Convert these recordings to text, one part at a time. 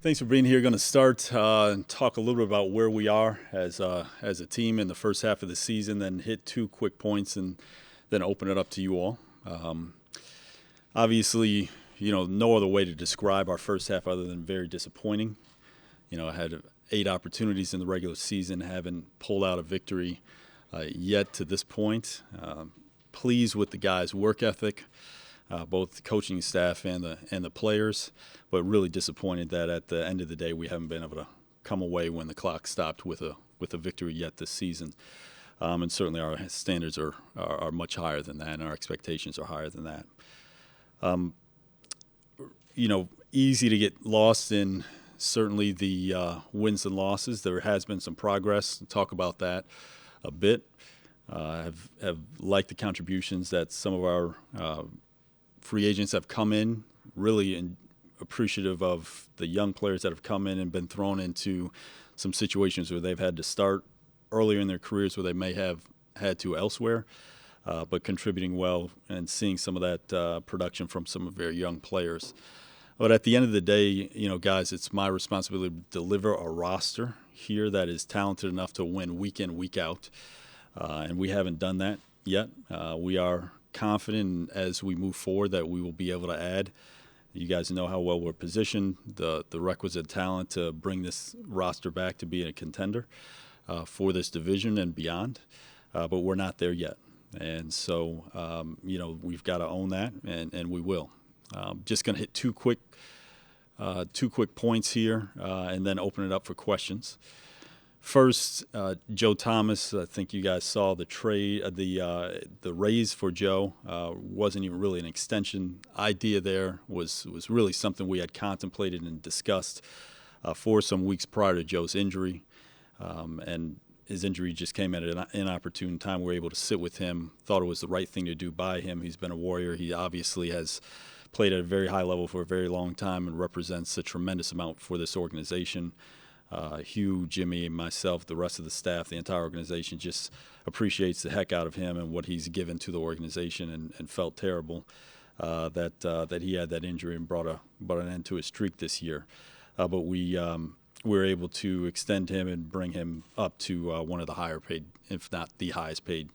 Thanks for being here. Going to start and talk a little bit about where we are as a team in the first half of the season, then hit 2 quick points and then open it up to you all. Obviously, no other way to describe our first half other than very disappointing. I had 8 opportunities in the regular season, haven't pulled out a victory yet to this point. Pleased with the guys' work ethic, both the coaching staff and the players, but really disappointed that at the end of the day we haven't been able to come away when the clock stopped with a victory yet this season. And certainly our standards are much higher than that, and our expectations are higher than that. Easy to get lost in certainly the wins and losses. There has been some progress. Talk about that a bit. Have liked the contributions that some of our free agents have come in, really appreciative of the young players that have come in and been thrown into some situations where they've had to start earlier in their careers where they may have had to elsewhere, but contributing well and seeing some of that production from some of their young players. But at the end of the day, guys, it's my responsibility to deliver a roster here that is talented enough to win week in, week out. And we haven't done that yet. We are confident as we move forward that we will be able to add. You guys know how well we're positioned, the requisite talent to bring this roster back to being a contender for this division and beyond. But we're not there yet. And so, we've got to own that, and we will. Just going to hit two quick points here and then open it up for questions. First, Joe Thomas. I think you guys saw the trade, the raise for Joe wasn't even really an extension. Idea there was really something we had contemplated and discussed for some weeks prior to Joe's injury, and his injury just came at an inopportune time. We were able to sit with him. Thought it was the right thing to do by him. He's been a Warrior. He obviously has played at a very high level for a very long time and represents a tremendous amount for this organization. Hugh, Jimmy, myself, the rest of the staff, the entire organization just appreciates the heck out of him and what he's given to the organization, and felt terrible that he had that injury and brought an end to his streak this year. But we were able to extend him and bring him up to one of the higher paid, if not the highest paid,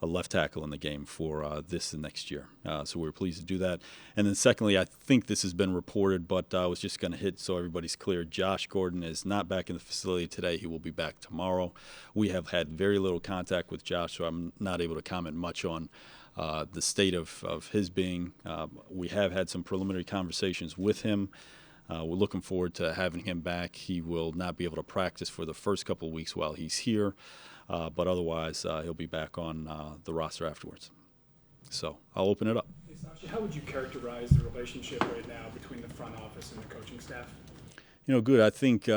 left tackle in the game for this and next year. So we were pleased to do that. And then secondly, I think this has been reported, but I was just going to hit so everybody's clear. Josh Gordon is not back in the facility today. He will be back tomorrow. We have had very little contact with Josh, so I'm not able to comment much on the state of his being. We have had some preliminary conversations with him. We're looking forward to having him back. He will not be able to practice for the first couple of weeks while he's here. But otherwise, he'll be back on the roster afterwards. So I'll open it up. Hey, Sashi, how would you characterize the relationship right now between the front office and the coaching staff? Good. I think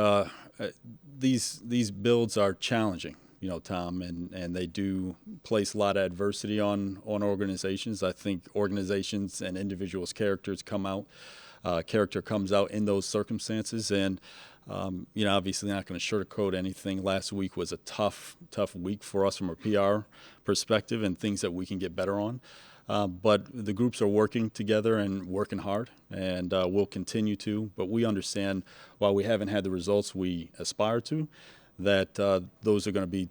these builds are challenging, Tom, and they do place a lot of adversity on organizations. I think organizations and individuals' characters come out. Character comes out in those circumstances, and obviously not going to sugarcoat anything. Last week was a tough week for us from a PR perspective and things that we can get better on. But the groups are working together and working hard, and we'll continue to. But we understand, while we haven't had the results we aspire to, that those are going to be,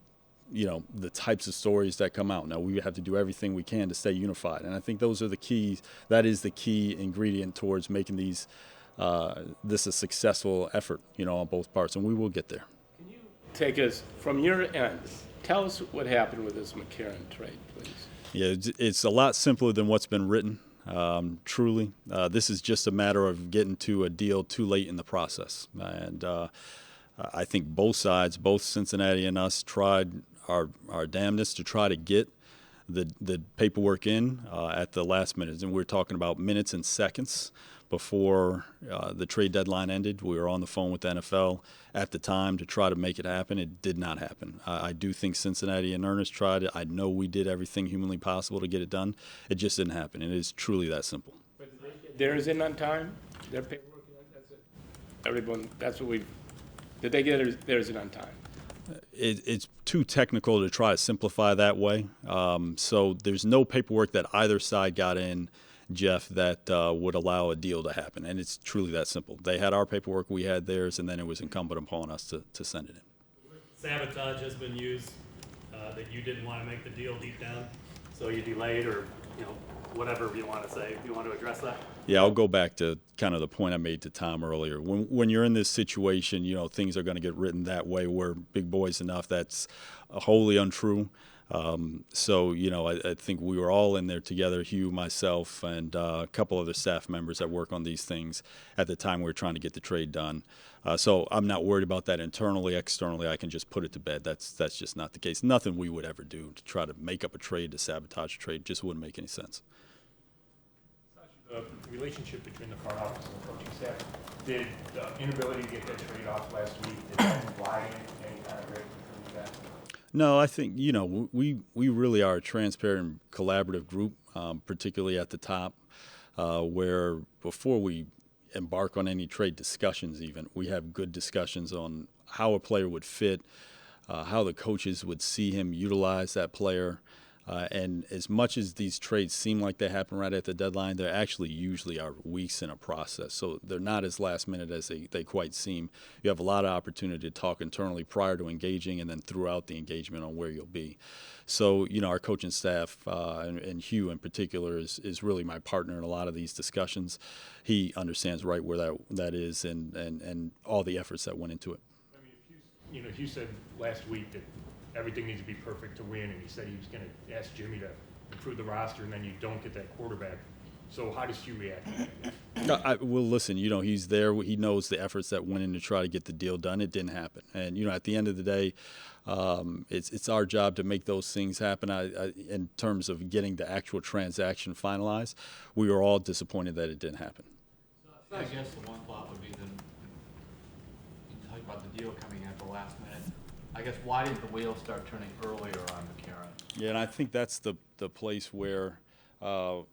the types of stories that come out. Now, we have to do everything we can to stay unified. And I think those are the keys. That is the key ingredient towards making this a successful effort, on both parts, and we will get there. Can you take us from your end? Tell us what happened with this McCarron trade, please. Yeah, it's a lot simpler than what's been written, truly. This is just a matter of getting to a deal too late in the process. And I think both sides, both Cincinnati and us, tried our damnedest to try to get the paperwork in at the last minute. And we're talking about minutes and seconds before the trade deadline ended. We were on the phone with the NFL at the time to try to make it happen. It did not happen. I do think Cincinnati in earnest tried it. I know we did everything humanly possible to get it done. It just didn't happen. It is truly that simple. But did they get theirs in on time? Their paperwork in? That's it. Everyone, that's what we've. Did they get theirs in on time? It's too technical to try to simplify that way. So there's no paperwork that either side got in Jeff, that would allow a deal to happen. And it's truly that simple. They had our paperwork, we had theirs, and then it was incumbent upon us to send it in. Sabotage has been used, that you didn't want to make the deal deep down, so you delayed, or whatever you want to say. Do you want to address that? Yeah, I'll go back to kind of the point I made to Tom earlier. When you're in this situation, things are going to get written that way. We're big boys enough. That's wholly untrue. I think we were all in there together, Hugh, myself, and a couple other staff members that work on these things at the time we were trying to get the trade done. So I'm not worried about that internally. Externally, I can just put it to bed. That's just not the case. Nothing we would ever do to try to make up a trade, to sabotage a trade, just wouldn't make any sense. The relationship between the front office and the coaching staff, did the inability to get that trade off last week, did that imply any kind of break between you guys? No, I think, we really are a transparent, collaborative group, particularly at the top, where before we embark on any trade discussions even, we have good discussions on how a player would fit, how the coaches would see him utilize that player. And as much as these trades seem like they happen right at the deadline, they actually usually are weeks in a process. So they're not as last minute as they quite seem. You have a lot of opportunity to talk internally prior to engaging and then throughout the engagement on where you'll be. So, our coaching staff, and Hugh in particular, is really my partner in a lot of these discussions. He understands right where that is and all the efforts that went into it. I mean, Hugh said last week that everything needs to be perfect to win, and he said he was going to ask Jimmy to improve the roster, and then you don't get that quarterback. So how does Hugh react to that? Well, listen, he's there. He knows the efforts that went in to try to get the deal done. It didn't happen. And, at the end of the day, it's our job to make those things happen. In terms of getting the actual transaction finalized, we were all disappointed that it didn't happen. I guess the one thought would be that you talk about the deal coming in at the last minute. I guess why didn't the wheels start turning earlier on McCarron? Yeah, and I think that's the place where, I'm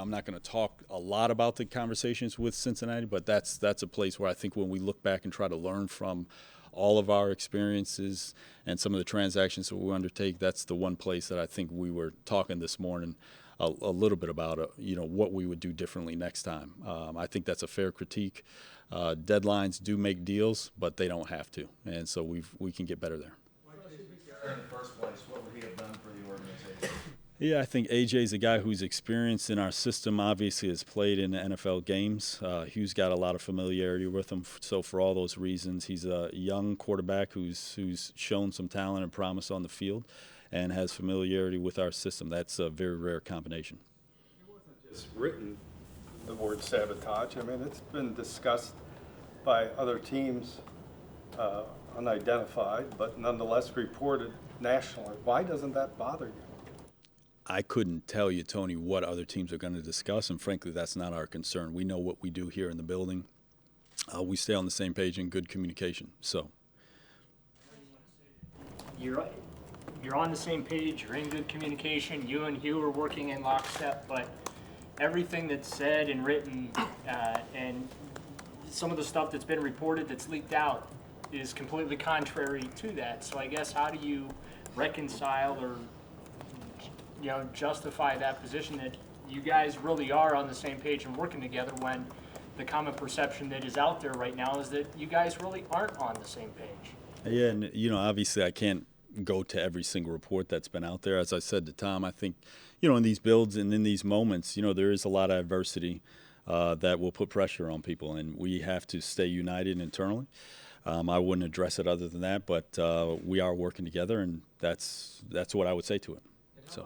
not going to talk a lot about the conversations with Cincinnati, but that's a place where I think when we look back and try to learn from all of our experiences and some of the transactions that we undertake, that's the one place that I think we were talking this morning a little bit about, what we would do differently next time. I think that's a fair critique. Deadlines do make deals, but they don't have to, and so we can get better there. Why did McCarron in the first place? What would he have done for the organization? Yeah, I think AJ's a guy who's experienced in our system, obviously has played in the NFL games. Hugh's got a lot of familiarity with him, so for all those reasons, he's a young quarterback who's shown some talent and promise on the field and has familiarity with our system. That's a very rare combination. It wasn't just written, the word sabotage. I mean, it's been discussed by other teams, unidentified, but nonetheless reported nationally. Why doesn't that bother you? I couldn't tell you, Tony, what other teams are going to discuss, and frankly, that's not our concern. We know what we do here in the building. We stay on the same page in good communication. So, You're on the same page, you're in good communication, you and Hugh are working in lockstep, but everything that's said and written and some of the stuff that's been reported that's leaked out is completely contrary to that. So I guess how do you reconcile or justify that position that you guys really are on the same page and working together when the common perception that is out there right now is that you guys really aren't on the same page? yeah, and obviously I can't go to every single report that's been out there. As I said to Tom, I think, in these builds and in these moments, there is a lot of adversity that will put pressure on people, and we have to stay united internally. I wouldn't address it other than that, but we are working together, and that's what I would say to it. So,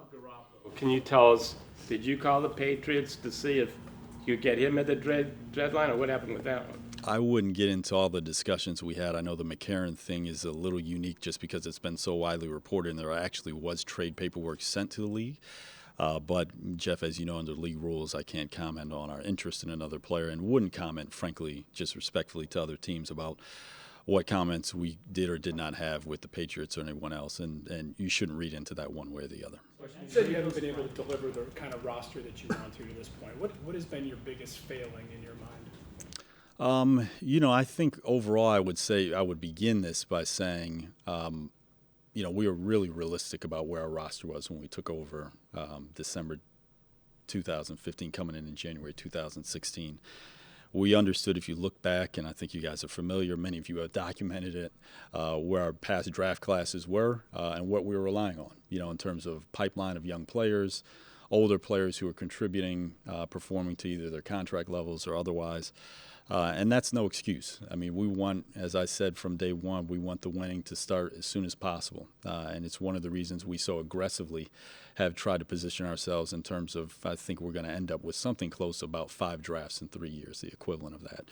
Can you tell us, did you call the Patriots to see if you get him at the deadline, or what happened with that one? I wouldn't get into all the discussions we had. I know the McCarron thing is a little unique just because it's been so widely reported, and there actually was trade paperwork sent to the league. But, Jeff, as you know, under league rules, I can't comment on our interest in another player and wouldn't comment, frankly, just respectfully to other teams about what comments we did or did not have with the Patriots or anyone else, and you shouldn't read into that one way or the other. You said you haven't been able to deliver the kind of roster that you want to this point. What has been your biggest failing in your mind? I think overall I would begin this by saying, we were really realistic about where our roster was when we took over December 2015, coming in January 2016. We understood, if you look back, and I think you guys are familiar, many of you have documented it, where our past draft classes were and what we were relying on, in terms of pipeline of young players, older players who are contributing, performing to either their contract levels or otherwise. And that's no excuse. I mean, we want, as I said from day one, we want the winning to start as soon as possible. And it's one of the reasons we so aggressively have tried to position ourselves in terms of, I think we're going to end up with something close to about 5 drafts in 3 years, the equivalent of that.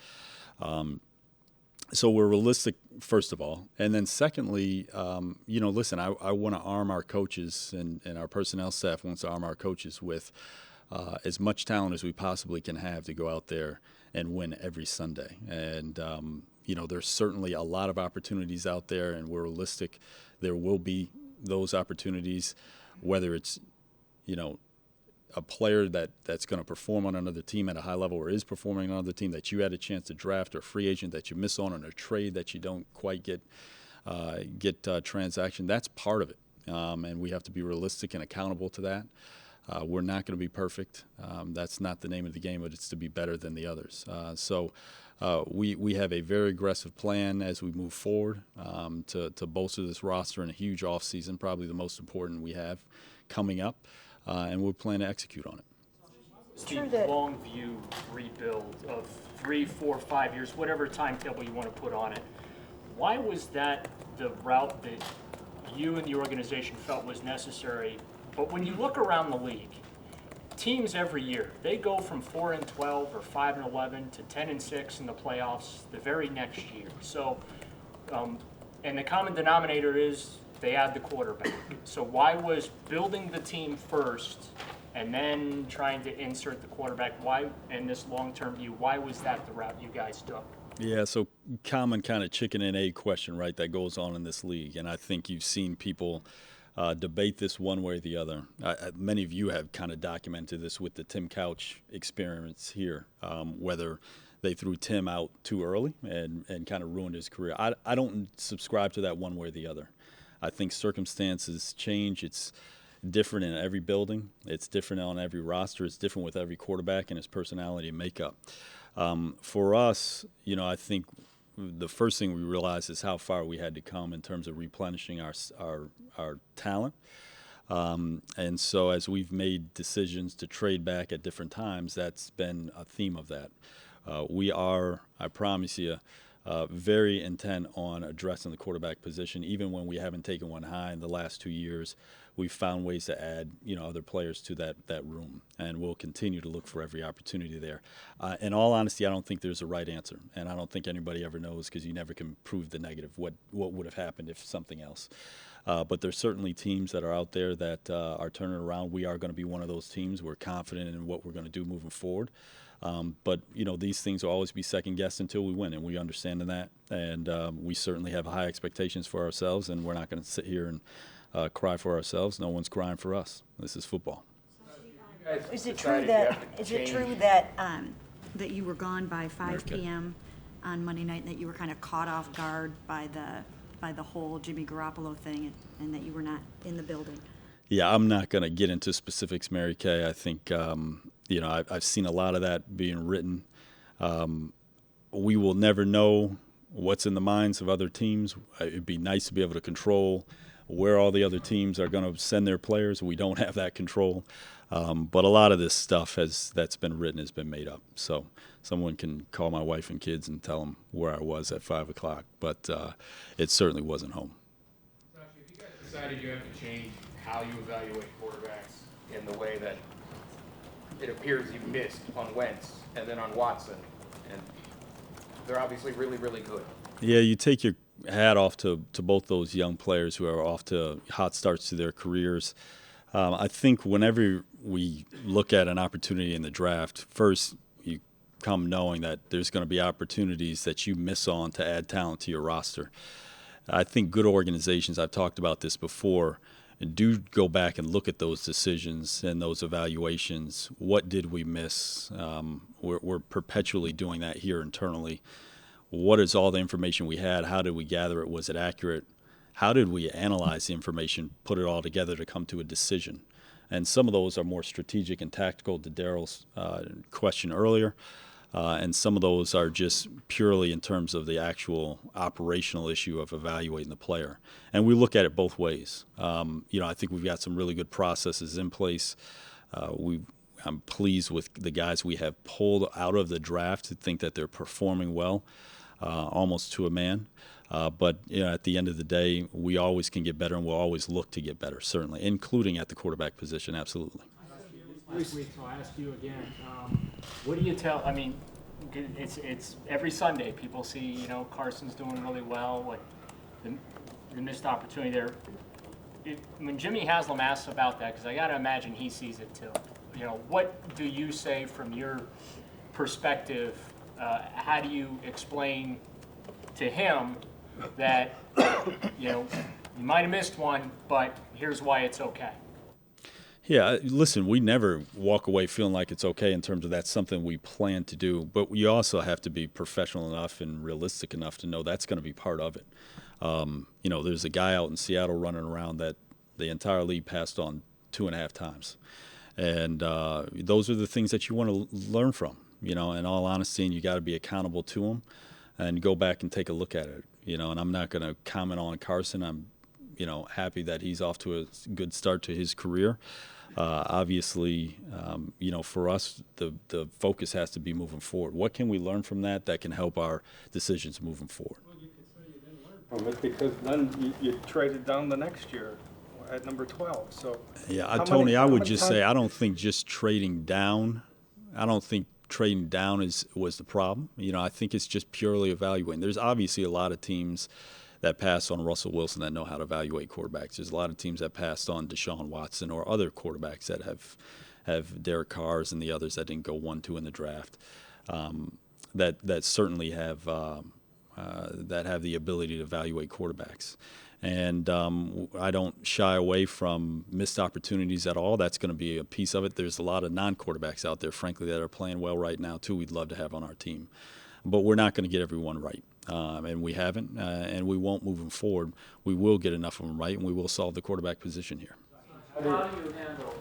So we're realistic, first of all. And then secondly, listen, I want to arm our coaches, and our personnel staff wants to arm our coaches with as much talent as we possibly can have to go out there and win every Sunday. And, there's certainly a lot of opportunities out there, and we're realistic. There will be those opportunities, whether it's, a player that's going to perform on another team at a high level or is performing on another team that you had a chance to draft, or a free agent that you miss on a trade that you don't quite get transaction. That's part of it. And we have to be realistic and accountable to that. We're not going to be perfect. That's not the name of the game, but it's to be better than the others. So we have a very aggressive plan as we move forward to bolster this roster in a huge offseason, probably the most important we have coming up, and we'll plan to execute on it. The long view rebuild of 3, 4, 5 years, whatever timetable you want to put on it, why was that the route that you and the organization felt was necessary? But when you look around the league, teams every year, they go from 4-12 or 5-11 to 10-6 in the playoffs the very next year. So, and the common denominator is they add the quarterback. So why was building the team first and then trying to insert the quarterback, why, in this long-term view, why was that the route you guys took? Yeah, so common kind of chicken and egg question, right, that goes on in this league. And I think you've seen people debate this one way or the other. Many of you have kind of documented this with the Tim Couch experience here, whether they threw Tim out too early and kind of ruined his career. I don't subscribe to that one way or the other. I think circumstances change. It's different in every building. It's different on every roster. It's different with every quarterback and his personality and makeup. For us, I think the first thing we realized is how far we had to come in terms of replenishing our talent. And so as we've made decisions to trade back at different times, that's been a theme of that. We are, I promise you, very intent on addressing the quarterback position. Even when we haven't taken one high in the last 2 years, we've found ways to add, other players to that room, and we'll continue to look for every opportunity there. In all honesty, I don't think there's a right answer, and I don't think anybody ever knows, because you never can prove the negative, what would have happened if something else. But there's certainly teams that are out there that are turning around. We are going to be one of those teams. We're confident in what we're going to do moving forward. But, these things will always be second-guessed until we win, and we understand that. And we certainly have high expectations for ourselves, and we're not going to sit here and cry for ourselves. No one's crying for us. This is football. Is it true that that you were gone by 5 p.m. on Monday night, and that you were kind of caught off guard by the whole Jimmy Garoppolo thing, and that you were not in the building? Yeah, I'm not going to get into specifics, Mary Kay. I think I've seen a lot of that being written. We will never know what's in the minds of other teams. It'd be nice to be able to control where all the other teams are going to send their players. We don't have that control. But a lot of this stuff that's been written has been made up. So someone can call my wife and kids and tell them where I was at 5 o'clock. But it certainly wasn't home. Sashi, if you guys decided you have to change how you evaluate quarterbacks in the way that it appears you missed on Wentz and then on Watson, and they're obviously really, really good. Yeah, you take your hat off to both those young players who are off to hot starts to their careers. I think whenever we look at an opportunity in the draft, first you come knowing that there's going to be opportunities that you miss on to add talent to your roster. I think good organizations, I've talked about this before, do go back and look at those decisions and those evaluations. What did we miss? We're perpetually doing that here internally. What is all the information we had? How did we gather it? Was it accurate? How did we analyze the information, put it all together to come to a decision? And some of those are more strategic and tactical, to Darrell's question earlier. And some of those are just purely in terms of the actual operational issue of evaluating the player. And we look at it both ways. I think we've got some really good processes in place. I'm pleased with the guys we have pulled out of the draft to think that they're performing well, almost to a man. But at the end of the day, we always can get better, and we'll always look to get better, certainly, including at the quarterback position, absolutely. Last week, so I'll ask you again. What do you tell? I mean, it's every Sunday people see Carson's doing really well. What the missed opportunity there. When Jimmy Haslam asks about that, because I got to imagine he sees it too. What do you say from your perspective? How do you explain to him that you might have missed one, but here's why it's okay? Yeah, listen, we never walk away feeling like it's okay in terms of that's something we plan to do, but you also have to be professional enough and realistic enough to know that's going to be part of it. There's a guy out in Seattle running around that the entire league passed on 2.5 times. And those are the things that you want to learn from, in all honesty, and you got to be accountable to them and go back and take a look at it, and I'm not going to comment on Carson. I'm, happy that he's off to a good start to his career. Obviously, for us, the focus has to be moving forward. What can we learn from that can help our decisions moving forward? Well, you could say you didn't learn from it because then you traded down the next year at number 12. So yeah, Tony, I would just say I don't think just trading down. I don't think trading down was the problem. I think it's just purely evaluating. There's obviously a lot of teams that pass on Russell Wilson that know how to evaluate quarterbacks. There's a lot of teams that passed on Deshaun Watson or other quarterbacks that have Derek Carrs and the others that didn't go 1-2 in the draft. That certainly have the ability to evaluate quarterbacks. And I don't shy away from missed opportunities at all. That's going to be a piece of it. There's a lot of non-quarterbacks out there, frankly, that are playing well right now, too, we'd love to have on our team. But we're not going to get everyone right. And we haven't, and we won't moving forward. We will get enough of them right, and we will solve the quarterback position here. How do you handle,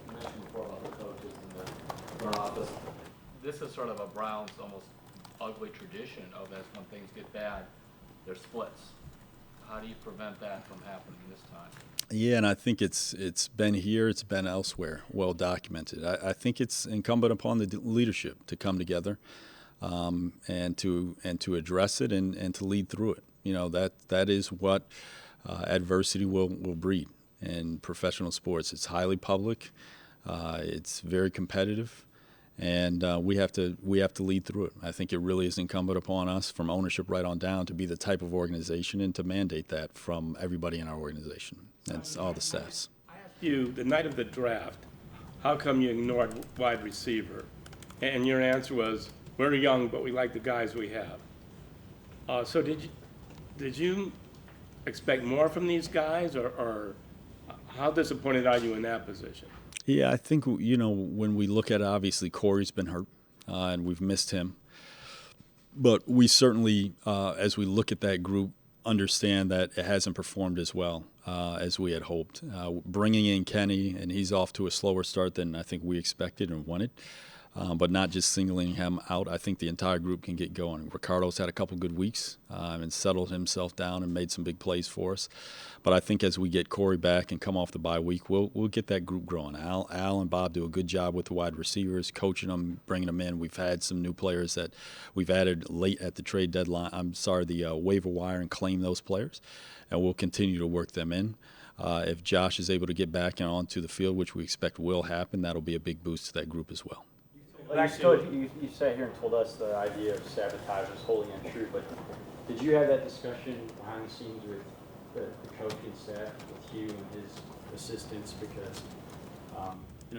you mentioned before about the coaches and the front office. This is sort of a Browns almost ugly tradition of as when things get bad, there's splits. How do you prevent that from happening this time? Yeah, and I think it's been here, it's been elsewhere, well documented. I think it's incumbent upon the leadership to come together. And to address it and to lead through it. That is what adversity will breed in professional sports. It's highly public, it's very competitive, and we have to lead through it. I think it really is incumbent upon us, from ownership right on down, to be the type of organization and to mandate that from everybody in our organization. That's all the staffs. I asked you the night of the draft, how come you ignored wide receiver? And your answer was, we're young, but we like the guys we have. So did you expect more from these guys, or how disappointed are you in that position? Yeah, I think, when we look at it, obviously Corey's been hurt, and we've missed him. But we certainly, as we look at that group, understand that it hasn't performed as well as we had hoped. Bringing in Kenny, and he's off to a slower start than I think we expected and wanted. But not just singling him out. I think the entire group can get going. Ricardo's had a couple good weeks and settled himself down and made some big plays for us. But I think as we get Corey back and come off the bye week, we'll get that group growing. Al and Bob do a good job with the wide receivers, coaching them, bringing them in. We've had some new players that we've added late at the trade deadline. The waiver wire, and claim those players. And we'll continue to work them in. If Josh is able to get back and onto the field, which we expect will happen, that'll be a big boost to that group as well. You sat here and told us the idea of sabotage was wholly untrue, but did you have that discussion behind the scenes with the coaching staff, with Hugh and his assistants? Because,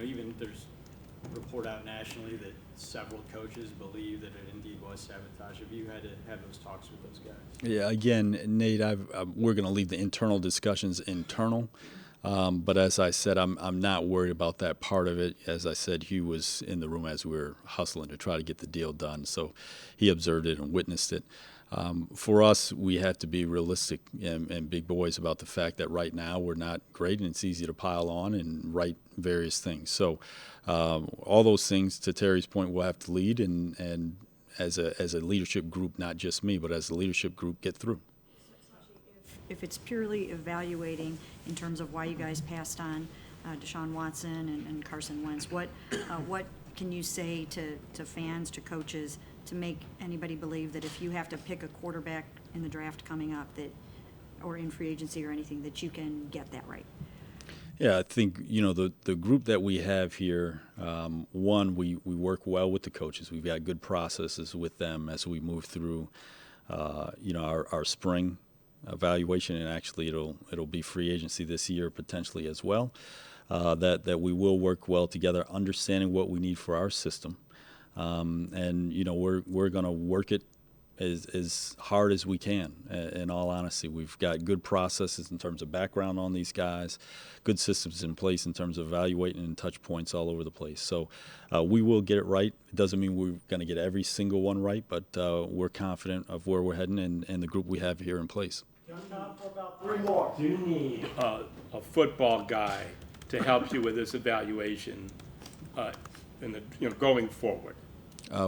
even there's a report out nationally that several coaches believe that it indeed was sabotage. Have you had to have those talks with those guys? Yeah, again, Nate, we're going to leave the internal discussions internal. But as I said, I'm not worried about that part of it. As I said, Hugh was in the room as we were hustling to try to get the deal done, so he observed it and witnessed it. For us, we have to be realistic and big boys about the fact that right now we're not great, and it's easy to pile on and write various things. So all those things, to Terry's point, we'll have to lead and as a leadership group, not just me, but as a leadership group, get through. If it's purely evaluating in terms of why you guys passed on Deshaun Watson and Carson Wentz, what can you say to fans, to coaches, to make anybody believe that if you have to pick a quarterback in the draft coming up, that, or in free agency or anything, that you can get that right? Yeah, I think, the group that we have here, one, we work well with the coaches. We've got good processes with them as we move through, our spring evaluation, and actually it'll be free agency this year potentially as well. That we will work well together, understanding what we need for our system, and we're going to work it as hard as we can. In all honesty, we've got good processes in terms of background on these guys, good systems in place in terms of evaluating and touch points all over the place. So we will get it right. It doesn't mean we're going to get every single one right, but we're confident of where we're heading and the group we have here in place. Do you need a football guy to help you with this evaluation going forward?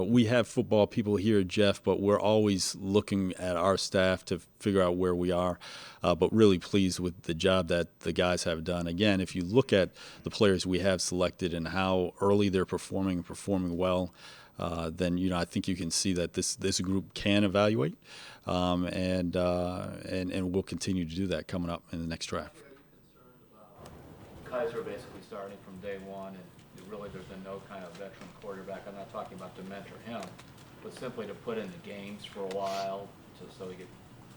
We have football people here, Jeff, but we're always looking at our staff to figure out where we are, but really pleased with the job that the guys have done. Again, if you look at the players we have selected and how early they're performing well, then I think you can see that this group can evaluate, and we'll continue to do that coming up in the next draft. Kaiser basically starting from day one, and really there's been no kind of veteran quarterback. I'm not talking about to mentor him, but simply to put in the games for a while so he could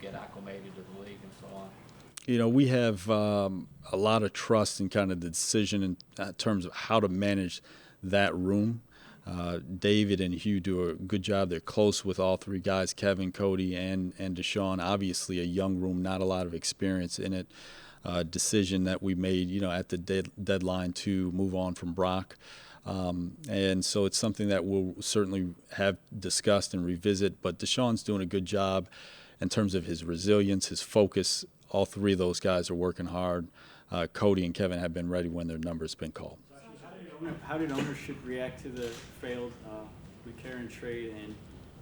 get acclimated to the league and so on. We have a lot of trust in kind of the decision in terms of how to manage that room. David and Hugh do a good job. They're close with all three guys, Kevin, Cody, and Deshaun. Obviously a young room, not a lot of experience in it. Decision that we made, at the deadline to move on from Brock. And so it's something that we'll certainly have discussed and revisit. But Deshaun's doing a good job in terms of his resilience, his focus. All three of those guys are working hard. Cody and Kevin have been ready when their number's been called. How did ownership react to the failed McCarron trade, and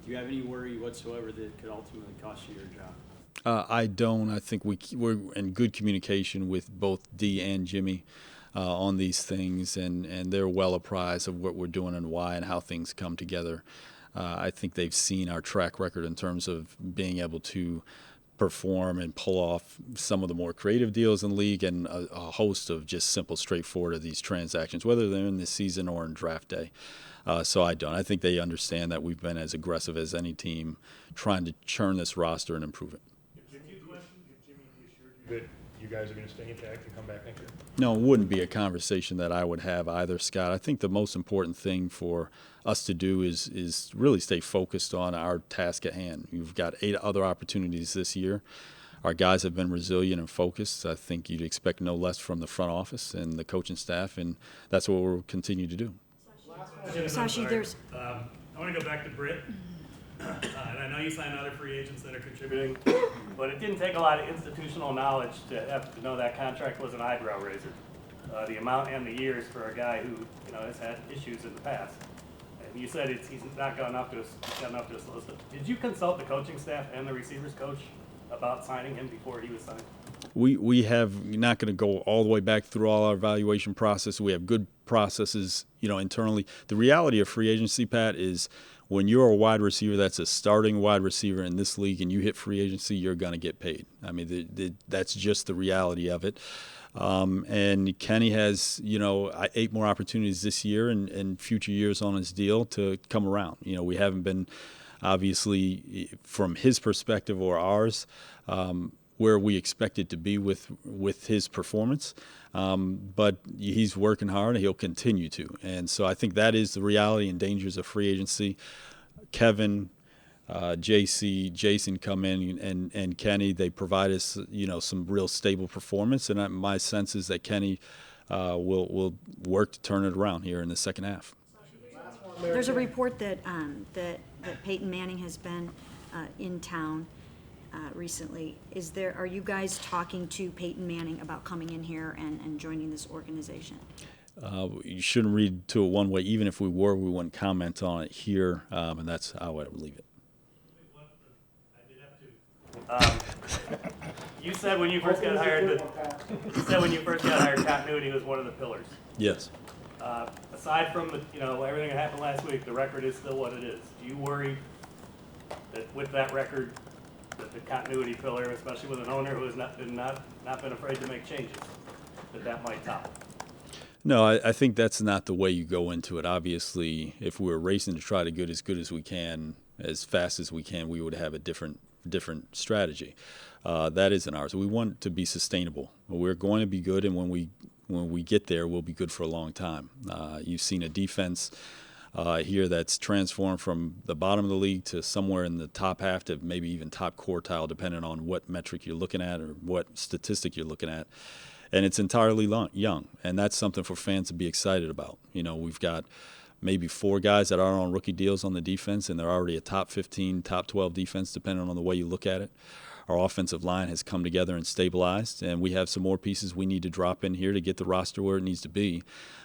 do you have any worry whatsoever that it could ultimately cost you your job? I don't. I think we're in good communication with both Dee and Jimmy on these things, and they're well apprised of what we're doing and why and how things come together. I think they've seen our track record in terms of being able to perform and pull off some of the more creative deals in the league and a host of just simple, straightforward of these transactions, whether they're in this season or in draft day. So I don't. I think they understand that we've been as aggressive as any team trying to churn this roster and improve it. That you guys are going to stay intact and come back next year? No, it wouldn't be a conversation that I would have either, Scott. I think the most important thing for us to do is really stay focused on our task at hand. You've got 8 other opportunities this year. Our guys have been resilient and focused. I think you'd expect no less from the front office and the coaching staff, and that's what we'll continue to do. Sashi, there's... I want to go back to Britt. And I know you signed other free agents that are contributing, but it didn't take a lot of institutional knowledge to have to know that contract was an eyebrow raiser. The amount and the years for a guy who has had issues in the past. And you said he's not got enough to solicit. Did you consult the coaching staff and the receivers coach about signing him before he was signed? We have not going to go all the way back through all our evaluation process. We have good processes, internally. The reality of free agency, Pat, is when you're a wide receiver that's a starting wide receiver in this league and you hit free agency, you're going to get paid. I mean, that's just the reality of it. And Kenny has, 8 more opportunities this year and future years on his deal to come around. We haven't been, obviously, from his perspective or ours, where we expected to be with his performance. But he's working hard and he'll continue to. And so I think that is the reality and dangers of free agency. Kevin, JC, Jason come in and Kenny, they provide us, some real stable performance. And my sense is that Kenny will work to turn it around here in the second half. There's a report that Peyton Manning has been in town recently. Are you guys talking to Peyton Manning about coming in here and joining this organization? You shouldn't read to it one way. Even if we were, we wouldn't comment on it here, and that's how I would leave it. You said when you first got hired continuity was one of the pillars. Yes. Aside from everything that happened last week, the record is still what it is. Do you worry that with that record, that the continuity pillar, especially with an owner who has not been afraid to make changes, that might top? No, I think that's not the way you go into it. Obviously, if we were racing to try to get as good as we can, as fast as we can, we would have a different strategy. That isn't ours. We want to be sustainable. We're going to be good, and when we get there, we'll be good for a long time. You've seen a defense here that's transformed from the bottom of the league to somewhere in the top half to maybe even top quartile, depending on what metric you're looking at or what statistic you're looking at. And it's entirely young, and that's something for fans to be excited about. We've got maybe 4 guys that are on rookie deals on the defense, and they're already a top 15, top 12 defense, depending on the way you look at it. Our offensive line has come together and stabilized, and we have some more pieces we need to drop in here to get the roster where it needs to be.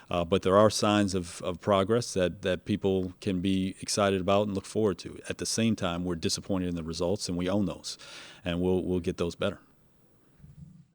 But there are signs of progress that people can be excited about and look forward to. At the same time, we're disappointed in the results, and we own those, and we'll get those better.